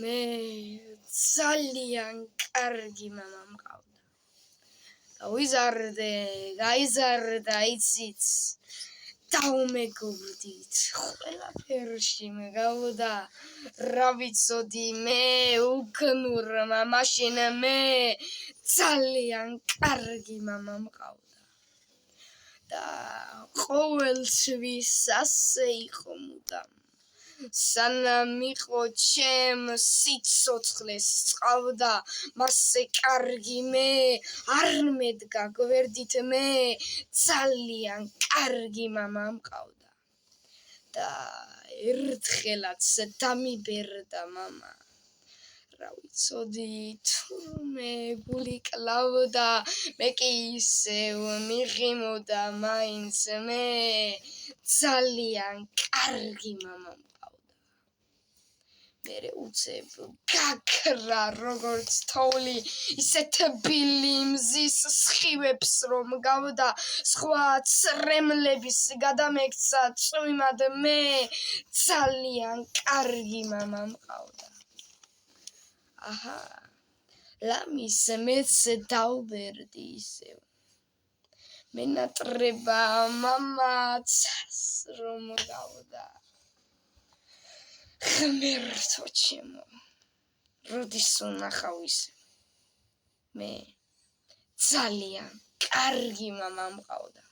მე ძალიან კარგი მამა მყავდა. გაიზარდა იცით. დაუმეგობრდით ყველაფერში მგავდა რა ვიცოდი მე უგნურმა მაშინ მე ძალიან კარგი მამა მყავდა და ყოველთვის ასე იყო მუდამ სანამ იყო ჩემ სიცოცხლეს წყავდა მასე კარგი მე არ მედგა გვერდით მე ძალიან კარგი მამა მყავდა და ერთხელაც დამიბერდა მამა რა ვიცოდი თურმე გული კლავდა მე კი ისევ მიღიმოდა მაინც მე ძალიან კარგი მამა მერე უცებ გაქრა როგორც თოვლი ისე თბილი მზის სხივებს რომ გავდა სხვა წრემლების გადამექცა წვიმად მე ძალიან კარგი მამა მყავდა აჰა ლამის მეც დავბერდი ისევ მენატრება მამაცას რომ გავდა ღმერთო ჩემო როდის უნახავ ისე მე ძალიან კარგი მამა მყავდა